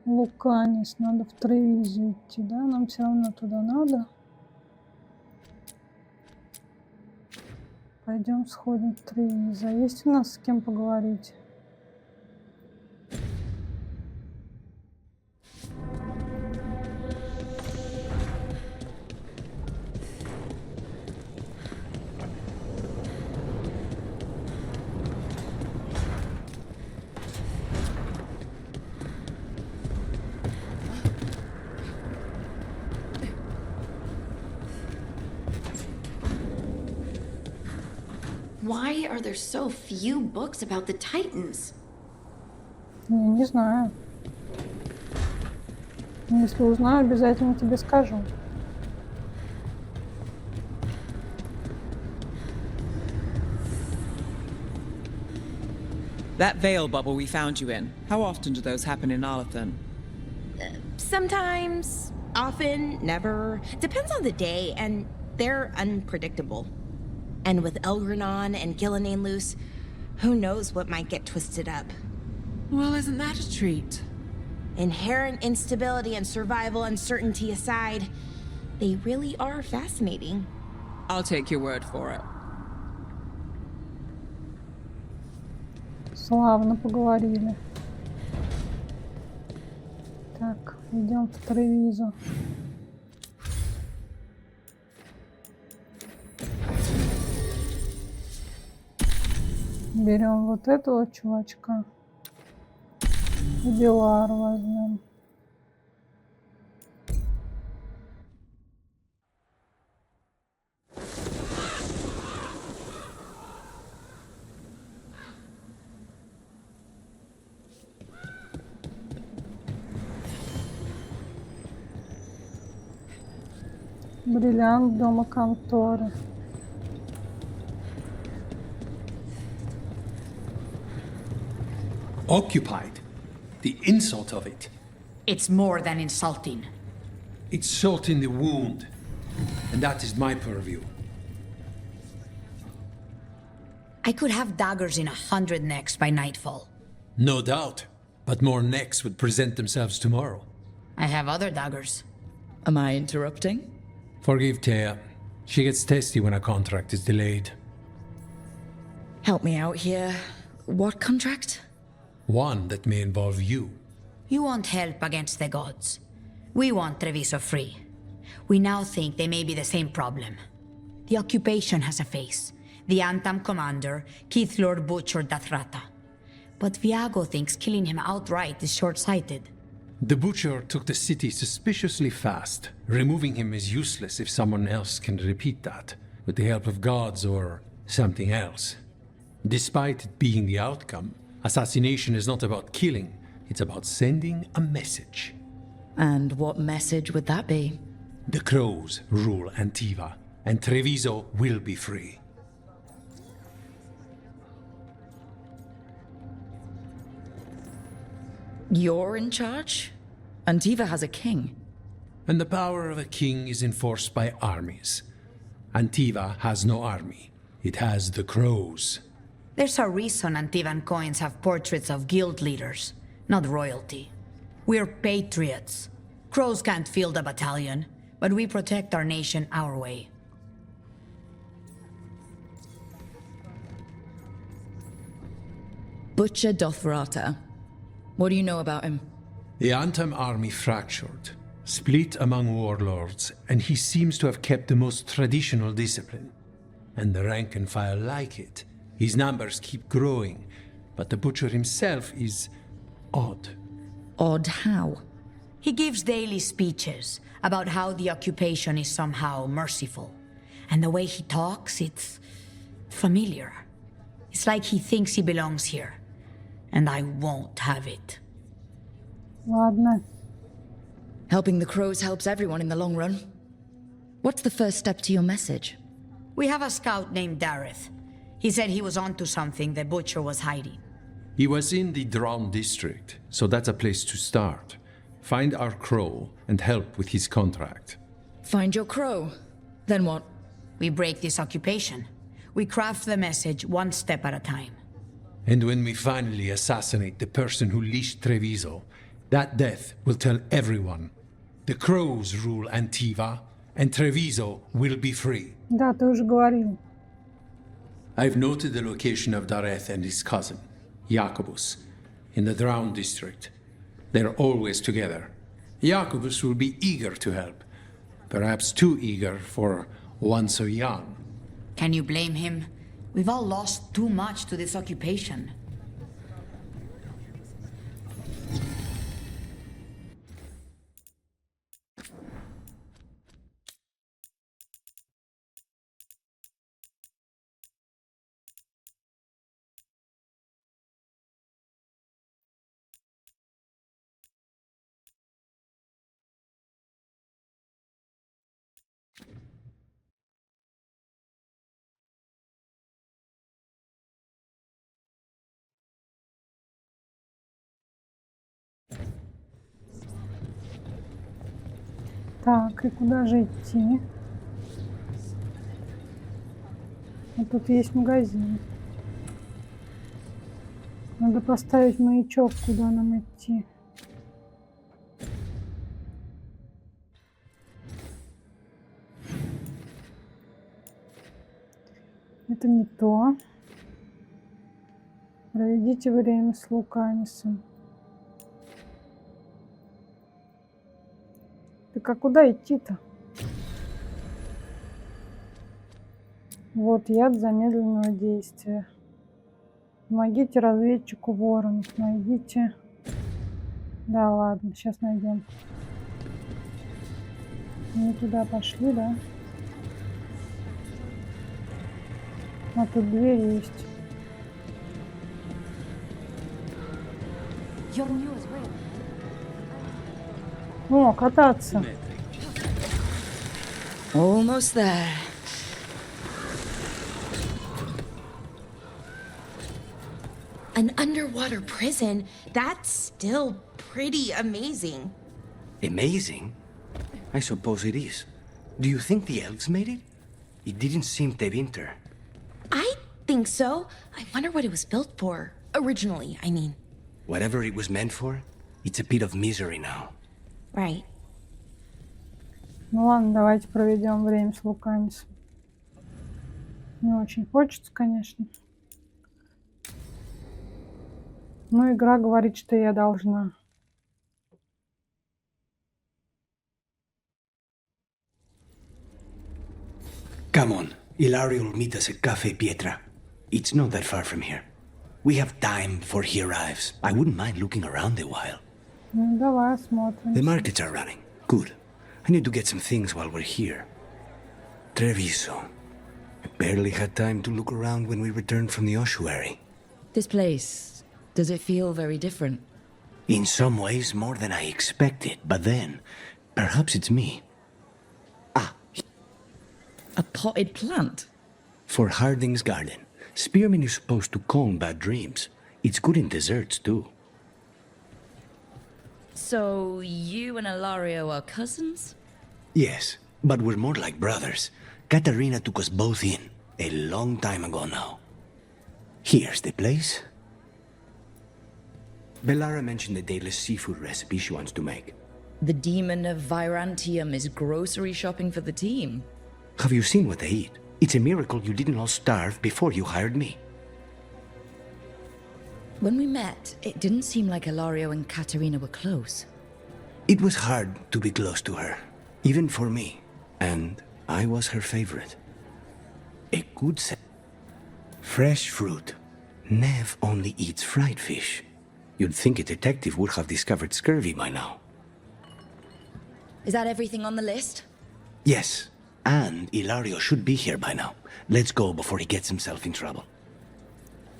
Луканис, надо в Тревизо идти, да? Нам все равно туда надо. Пойдем сходим в Тревизо. Есть у нас с кем поговорить? Why are there so few books about the Titans? Я не знаю. Если узнаю, обязательно тебе скажу. That veil bubble we found you in, how often do those happen in Arlathan? Sometimes, often, never. Depends on the day, and they're unpredictable. And with Elgranon and Gillenane loose, who knows what might get twisted up. Well, isn't that a treat? Inherent instability and survival uncertainty aside, they really are fascinating. I'll take your word for it. Славно поговорили. Так, идем в Тревизо. Берем вот этого чувачка. И Белар возьмем. Бриллиант дома конторы. Occupied. The insult of it. It's more than insulting. It's salt in the wound. And that is my purview. I could have daggers in 100 necks by nightfall. No doubt. But more necks would present themselves tomorrow. I have other daggers. Am I interrupting? Forgive Thea. She gets testy when a contract is delayed. Help me out here. What contract? One that may involve you. You want help against the gods. We want Treviso free. We now think they may be the same problem. The occupation has a face. The Antam commander, Keith Lord Butcher Dathrata. But Viago thinks killing him outright is short-sighted. The Butcher took the city suspiciously fast. Removing him is useless if someone else can repeat that, with the help of gods or something else. Despite it being the outcome, assassination is not about killing, it's about sending a message. And what message would that be? The crows rule Antiva, and Treviso will be free. You're in charge? Antiva has a king. And the power of a king is enforced by armies. Antiva has no army. It has the crows. There's a reason Antivan coins have portraits of guild leaders, not royalty. We're patriots. Crows can't field a battalion, but we protect our nation our way. Butcher Dothrata. What do you know about him? The Antam army fractured, split among warlords, and he seems to have kept the most traditional discipline. And the rank and file like it. His numbers keep growing, but the Butcher himself is odd. Odd how? He gives daily speeches about how the occupation is somehow merciful. And the way he talks, it's familiar. It's like he thinks he belongs here. And I won't have it. Ладно. Helping the crows helps everyone in the long run. What's the first step to your message? We have a scout named Dareth. He said he was onto something the Butcher was hiding. He was in the Drown district, so that's a place to start. Find our crow and help with his contract. Find your crow. Then what? We break this occupation. We craft the message one step at a time. And when we finally assassinate the person who leashed Treviso, That death will tell everyone. The crows rule Antiva, and Treviso will be free. Да, ты уже говорил. I've noted the location of Dareth and his cousin, Jacobus, in the Drowned district. They're always together. Jacobus will be eager to help, perhaps too eager for one so young. Can you blame him? We've all lost too much to this occupation. Так, и куда же идти? Вот тут есть магазин. Надо поставить маячок, куда нам идти. Это не то. Проведите время с Луканисом. Так а куда идти-то? Вот яд замедленного действия. Помогите разведчику воронов. Найдите. Да, ладно, сейчас найдем. Мы туда пошли, да? А тут дверь есть. О, кататься. Almost there. An underwater prison? That's still pretty amazing. Amazing? I suppose it is. Do you think the elves made it? It didn't seem Tevinter. I think so. I wonder what it was built for. Originally, I mean. Whatever it was meant for, it's a pit of misery now. Right. Ну ладно, давайте проведем время с Луканисом. Не очень хочется, конечно. Но игра говорит, что я должна. Come on, Ilario will meet us at Cafe Pietra. It's not that far from here. We have time before he arrives. I wouldn't mind looking around a while. Ну давай осмотрим. The markets are running. Good. I need to get some things while we're here. Treviso. I barely had time to look around when we returned from the ossuary. This place, does it feel very different? In some ways, more than I expected. But then, perhaps it's me. A potted plant? For Harding's garden. Spearmint is supposed to calm bad dreams. It's good in desserts, too. So, you and Ilario are cousins? Yes, but we're more like brothers. Katarina took us both in, a long time ago now. Here's the place. Bellara mentioned the dayless seafood recipe she wants to make. The demon of Virantium is grocery shopping for the team. Have you seen what they eat? It's a miracle you didn't all starve before you hired me. When we met, it didn't seem like Ilario and Katarina were close. It was hard to be close to her, even for me. And I was her favorite. A good set. Fresh fruit. Nev only eats fried fish. You'd think a detective would have discovered scurvy by now. Is that everything on the list? Yes, and Ilario should be here by now. Let's go before he gets himself in trouble.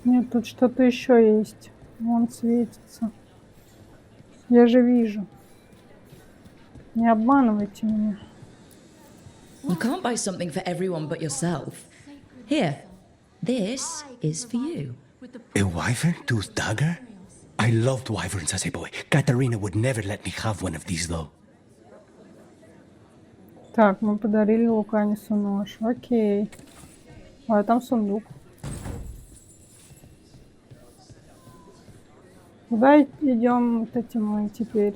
Нет, тут что-то еще есть. Вон светится. Я же вижу. Не обманывайте меня. You can't buy something for everyone but yourself. Here, this is for you. A wyvern-toothed dagger? I loved wyverns as a boy. Katarina would never let me have one of these, though. Так, мы подарили Луканису нож. Окей. А там сундук. Куда идем вот этим мы теперь?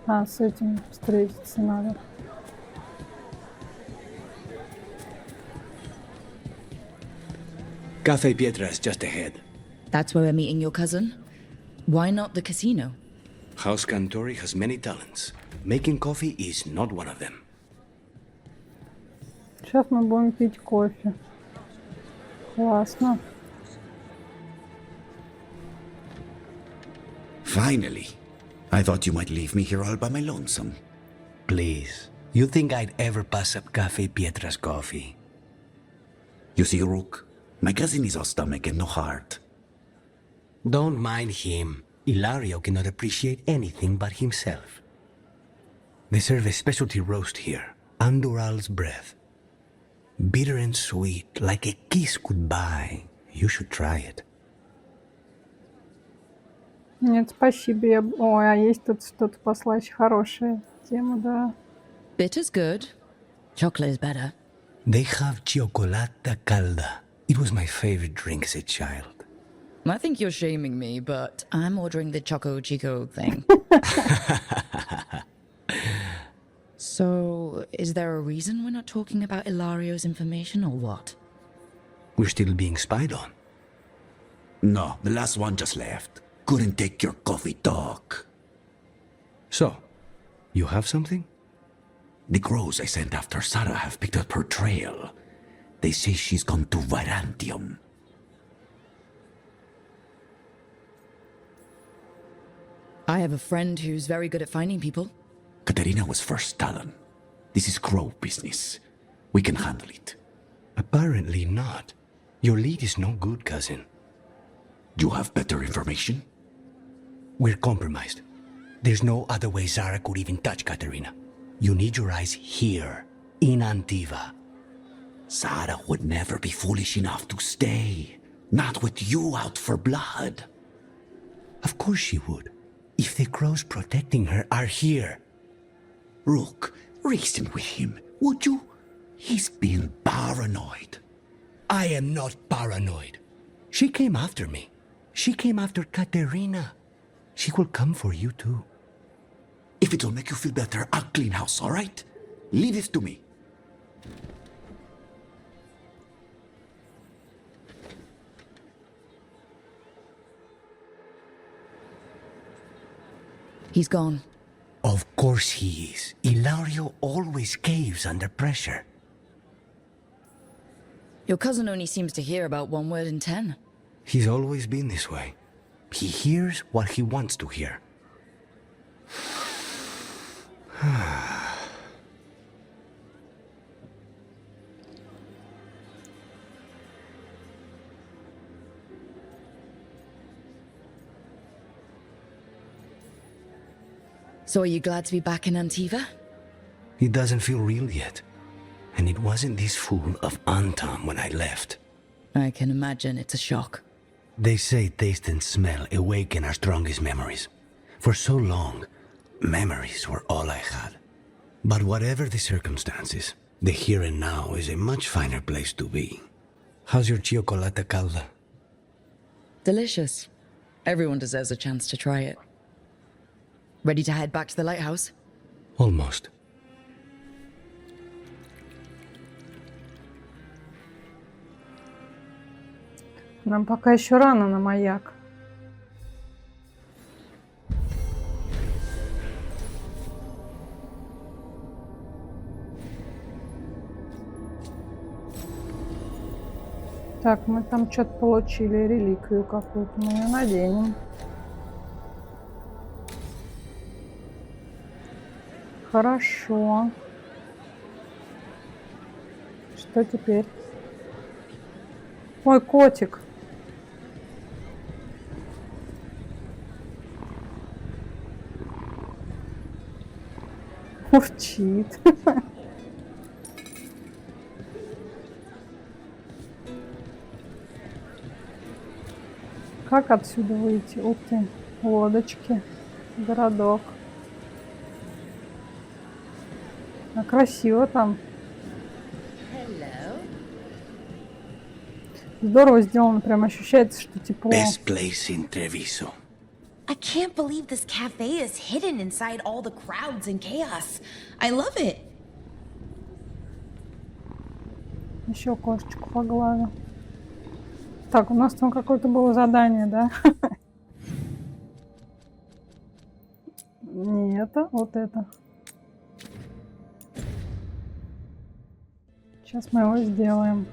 А, с этим встретиться надо. Cafe Pietra's just ahead. That's where we're meeting your cousin? Why not the casino? House Cantori has many talents. Making coffee is not one of them. Сейчас мы будем пить кофе. Классно. Finally. I thought you might leave me here all by my lonesome. Please. You think I'd ever pass up Cafe Pietra's coffee? You see, Rook, my cousin is all stomach and no heart. Don't mind him. Ilario cannot appreciate anything but himself. They serve a specialty roast here, Andoral's breath. Bitter and sweet, like a kiss goodbye. You should try it. Нет, спасибо. Ой, а есть тут что-то послаще. Хорошая тема, да. Bitter's good. Chocolate is better. They have chocolata calda. It was my favorite drink as a child. I think you're shaming me, but I'm ordering the Choco Chico thing. So, is there a reason we're not talking about Ilario's information or what? We're still being spied on. No, the last one just left. Couldn't take your coffee talk. So, you have something? The crows I sent after Sarah have picked up her trail. They say she's gone to Virantium. I have a friend who's very good at finding people. Katerina was first Talon. This is crow business. We can handle it. Apparently not. Your lead is no good, cousin. You have better information? We're compromised. There's no other way Zara could even touch Katerina. You need your eyes here, in Antiva. Sarah would never be foolish enough to stay. Not with you out for blood. Of course she would. If the crows protecting her are here. Rook, reason with him, would you? He's been paranoid. I am not paranoid. She came after me. She came after Katerina. She will come for you too. If it'll make you feel better, I'll clean house, all right? Leave this to me. He's gone. Of course he is. Ilario always caves under pressure. Your cousin only seems to hear about one word in 10. He's always been this way. He hears what he wants to hear. So are you glad to be back in Antiva? It doesn't feel real yet. And it wasn't this full of Antam when I left. I can imagine it's a shock. They say taste and smell awaken our strongest memories. For so long, memories were all I had. But whatever the circumstances, the here and now is a much finer place to be. How's your chocolate calda? Delicious. Everyone deserves a chance to try it. Ready to head back to the lighthouse? Almost. Нам пока еще рано на маяк. Так, мы там что-то получили, реликвию какую-то. Мы ее наденем. Хорошо. Что теперь? Ой, котик. Урчит. Как отсюда выйти? Ух ты, лодочки, городок. А красиво там. Здорово сделано, прям ощущается, что тепло. Best place in Treviso. I can't believe this cafe is hidden inside all the crowds and chaos. I love it. Еще кошечку погладил. Так, у нас там какое-то было задание, да? Не это, вот это. Сейчас мы его сделаем.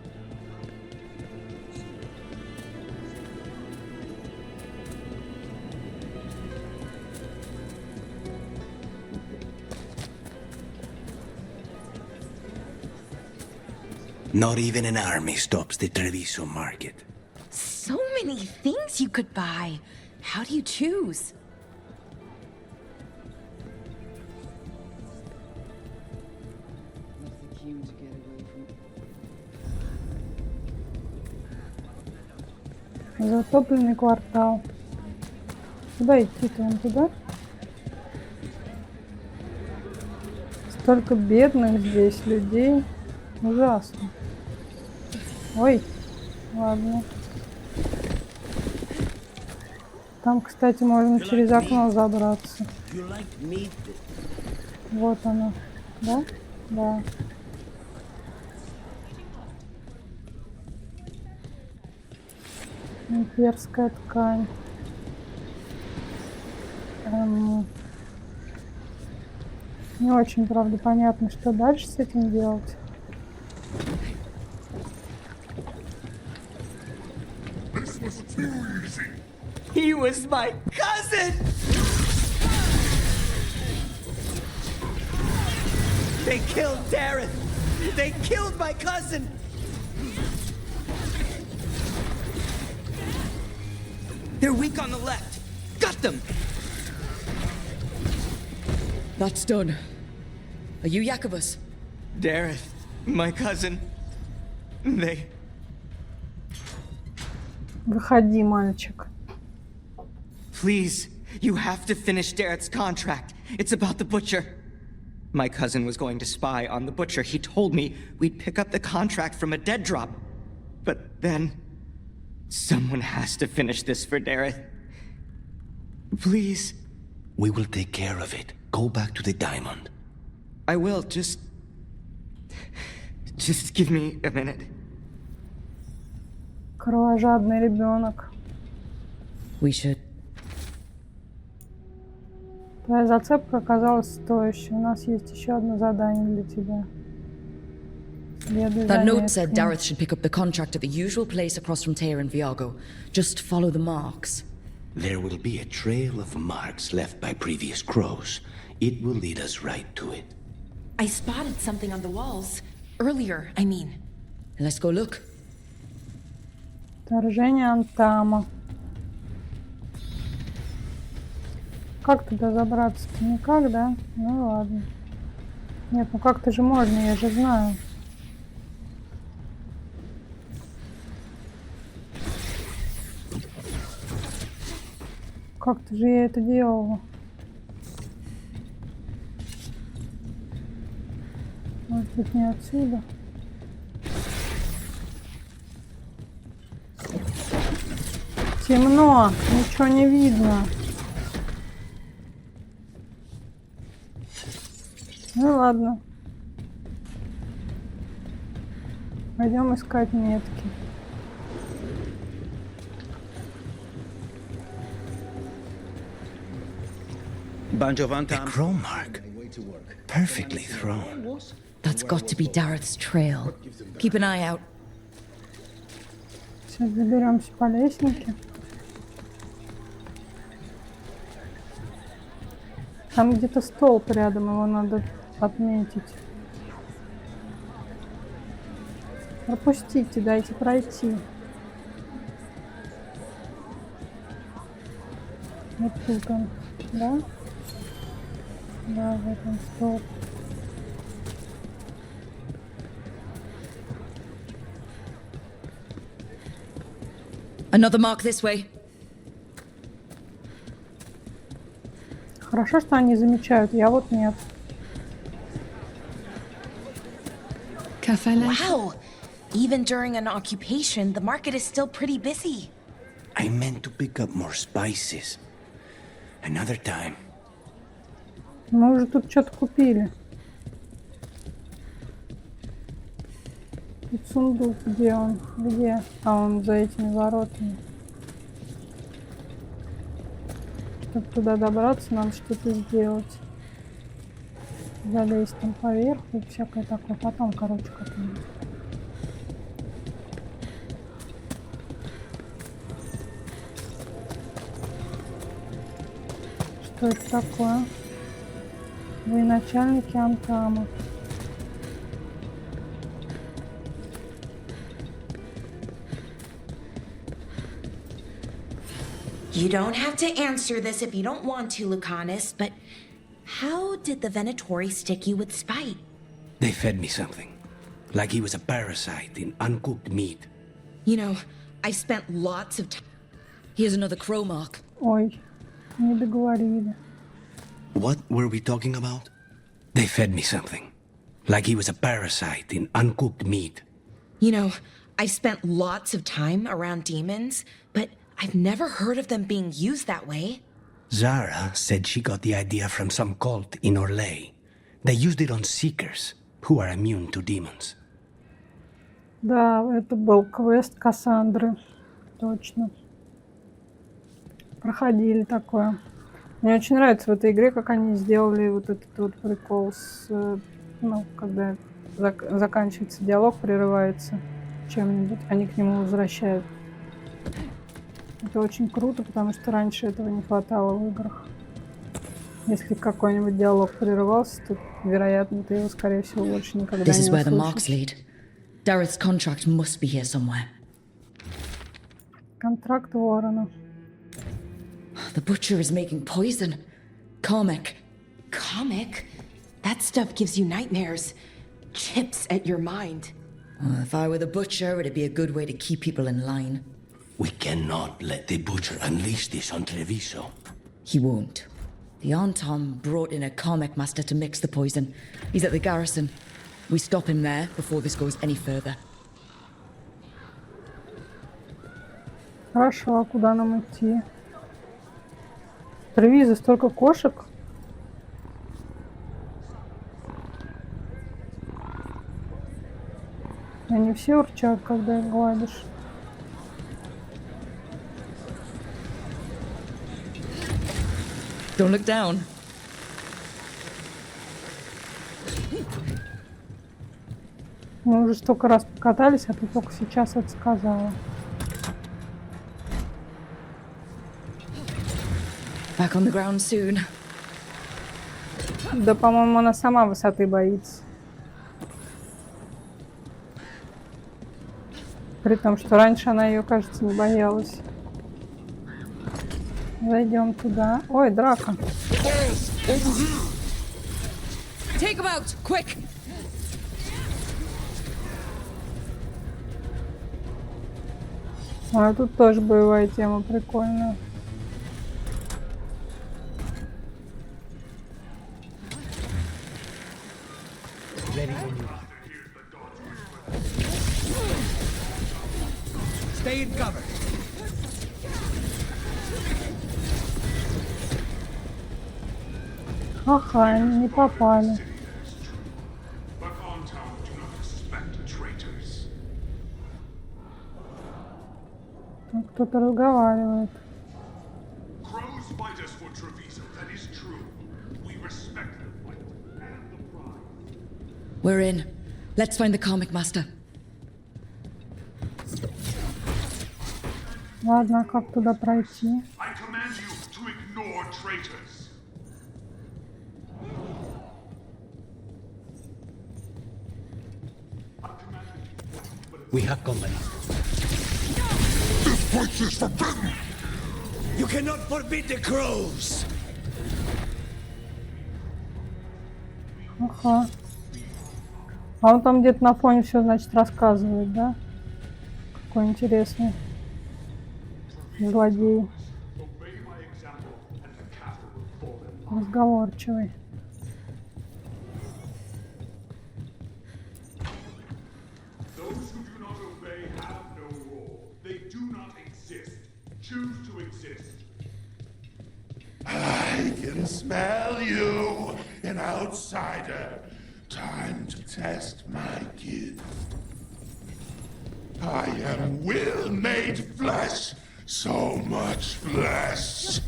Not even an army stops the Treviso market. So many things you could buy. How do you choose? Затопленный квартал. Куда идти-то? Вон туда? Столько бедных здесь людей. Ужасно. Ой, ладно. Там, кстати, можно через окно забраться. Вот оно. Да? Да. Имперская ткань. Не очень, правда, понятно, что дальше с этим делать. He was my cousin! They killed Dareth! They killed my cousin! They're weak on the left! Got them! That's done. Are you Jacobus? Dareth, my cousin. They... Выходи, мальчик. Please, you have to finish Dareth's contract. It's about the butcher. My cousin was going to spy on the butcher. He told me we'd pick up the contract from a dead drop. But then... someone has to finish this for Dareth. Please. We will take care of it. Go back to the diamond. I will, just give me a minute. Кровожадный ребенок. We should. Твоя зацепка оказалась стоящей. У нас есть еще одно задание для тебя. Следуй за That note said метками. Dareth should pick up the contract at the usual place across from Tyr and Viago. Just follow the marks. There will be a trail of marks left by previous crows. It will lead us right to it. I spotted something on the walls. Earlier, I mean. Let's go look. Вторжение Антама. Как туда забраться-то? Никак, да? Ну ладно. Нет, ну как-то же можно, я же знаю. Как-то же я это делала. Может быть, не отсюда? Темно, ничего не видно. Ну ладно. Пойдем искать метки. The crow mark. Perfectly thrown. That's got to be Dareth's trail. Keep an eye out. Сейчас заберемся по лестнике. Там где-то столб рядом, его надо отметить. Пропустите, дайте пройти. Вот тут он, да? Да, вот он столб. Another mark this way. Хорошо, что они замечают, я вот нет. Wow! Even during an occupation, the market is still pretty busy. I meant to pick up more spices. Another time. Мы уже тут что-то купили. Тут сундук, где он? Где? А он за этими воротами. Чтобы туда добраться, надо что-то сделать. Залезть там поверху и всякое такое. Потом, короче, как-нибудь. Что это такое? Вы начальники Антама. You don't have to answer this if you don't want to, Lucanus, but how did the Venatori stick you with spite? They fed me something. Like he was a parasite in uncooked meat. You know, I spent lots of time. Here's another crow mark. Ой, не договорили. What were we talking about? They fed me something. Like he was a parasite in uncooked meat. You know, I spent lots of time around demons, but I've never heard of them being used that way. Zara said she got the idea from some cult in Orlais. They used it on seekers, who are immune to demons. Да, это был квест Кассандры. Точно. Проходили такое. Мне очень нравится в этой игре, как они сделали вот этот вот прикол с... Ну, когда заканчивается диалог, прерывается чем-нибудь, они к нему возвращают. Это очень круто, потому что раньше этого не хватало в играх. Если какой-нибудь диалог прерывался, то, вероятно, ты его, скорее всего, больше никогда This не is where the marks услышишь. lead. Dareth's contract must be here somewhere. Контракт ворона. The butcher is making poison. Comic. Comic? That stuff gives you nightmares. Chips at your mind. If I were the butcher, it'd be a good way to keep people in line. We cannot let the butcher unleash this on Treviso. He won't. The Anton brought in a comic master to mix the poison. He's at the garrison. We stop him there before this goes any further. Хорошо, а куда нам идти? Тревизо, столько кошек. Они все урчат, когда их гладишь. Don't look down. Мы уже столько раз покатались, а ты только сейчас это сказала. Back on the ground soon. Да, по-моему, она сама высоты боится. При том, что раньше она ее, кажется, не боялась. Зайдем туда. Ой, драка. Take him out, quick! А тут тоже боевая тема прикольная. Stay in cover. Ага, они не попали. Там кто-то разговаривает. We're in. Let's find the comic master. Ладно, а как туда пройти? We have company. This place is forbidden! You cannot forbid the crows! Ага. А он там где-то на фоне все, значит, рассказывает, да? Какой интересный злодей. Разговорчивый. choose to exist. I can smell you, an outsider. Time to test my gift. I am will made flesh, so much flesh.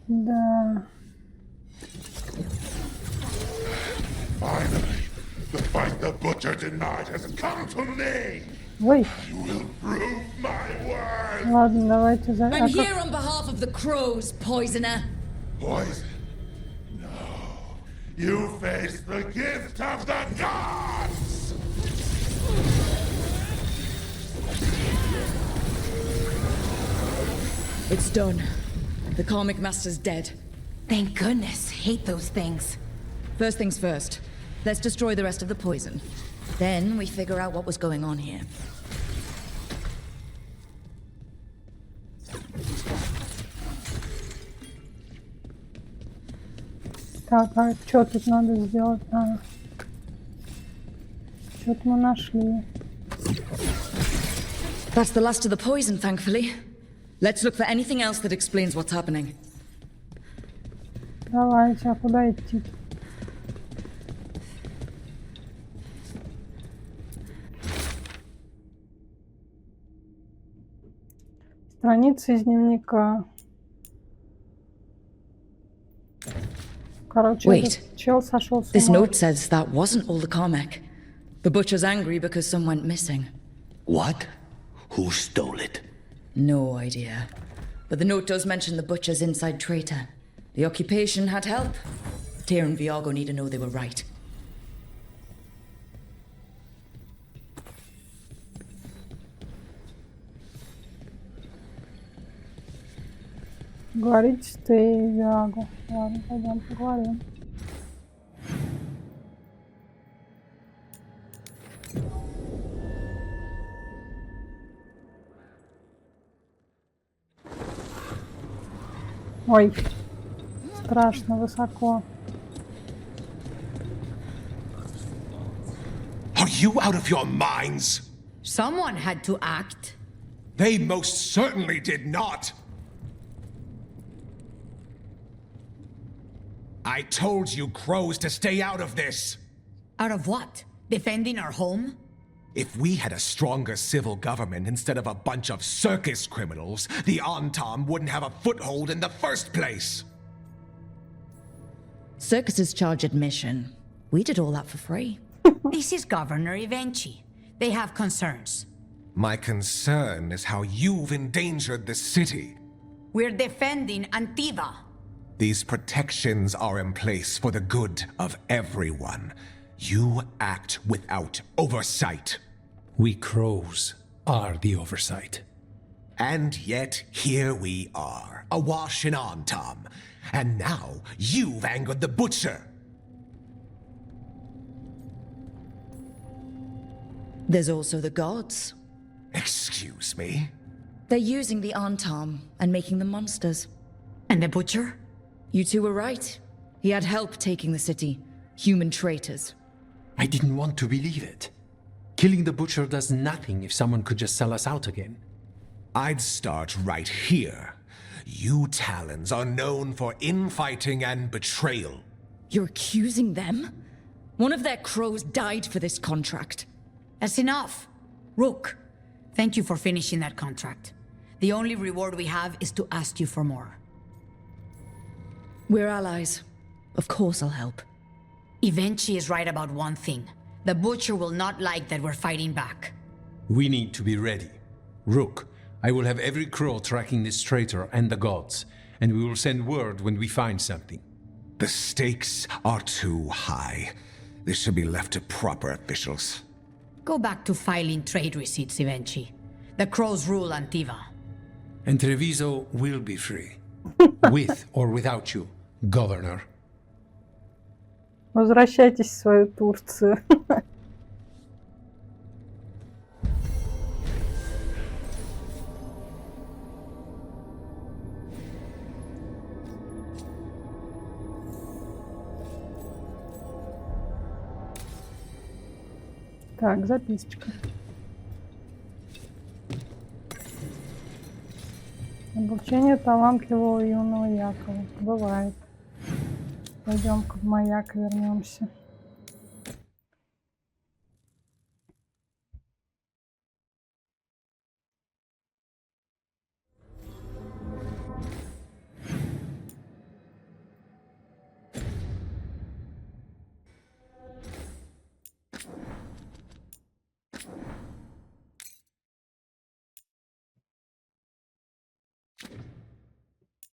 Да. Finally, the fight the butcher denied has come to me. Ой. I will prove my worth. Ладно, давайте за... I'm here on behalf of the crows, poisoner. Poison? No. You face the gift of the gods! It's done. The Comic Master's dead. Thank goodness. Hate those things. First things first. Let's destroy the rest of the poison. Then we figure out what was going on here. Так, а что тут надо сделать? Что-то мы нашли. That's the last of the poison, thankfully. Let's look for anything else that explains what's happening. Давайте, а куда идти? Страница из дневника. Короче, Wait. этот чел сошел с This ума. note says that wasn't all the comic. The butcher's angry because some went missing. What? Who stole it? No idea. But the note does mention the butcher's inside traitor. The occupation had help. Tyr and Viago need to know they were right. Говорить с Тревизо. Ладно, пойдем поговорим. Ой, страшно высоко. Are you out of your minds? Someone had to act. They most certainly did not. I told you crows to stay out of this. Out of what? Defending our home? If we had a stronger civil government instead of a bunch of circus criminals, the Antam wouldn't have a foothold in the first place. Circuses charge admission. We did all that for free. This is Governor Evenchi. They have concerns. My concern is how you've endangered the city. We're defending Antiva. These protections are in place for the good of everyone. You act without oversight. We crows are the oversight. And yet, here we are, awash in Antam. And now, you've angered the butcher. There's also the gods. Excuse me? They're using the Antam and making them monsters. And the butcher? You two were right. He had help taking the city. Human traitors. I didn't want to believe it. Killing the butcher does nothing if someone could just sell us out again. I'd start right here. You Talons are known for infighting and betrayal. You're accusing them? One of their crows died for this contract. That's enough. Rook, thank you for finishing that contract. The only reward we have is to ask you for more. We're allies. Of course I'll help. Evenchi is right about one thing. The butcher will not like that we're fighting back. We need to be ready. Rook, I will have every crow tracking this traitor and the gods, and we will send word when we find something. The stakes are too high. This should be left to proper officials. Go back to filing trade receipts, Evenchi. The crows rule Antiva. And Treviso will be free. With or without you, Governor. Возвращайтесь в свою Турцию. Так, записочка. Обучение талантливого юного Якова. Бывает. Пойдем-ка в маяк вернемся.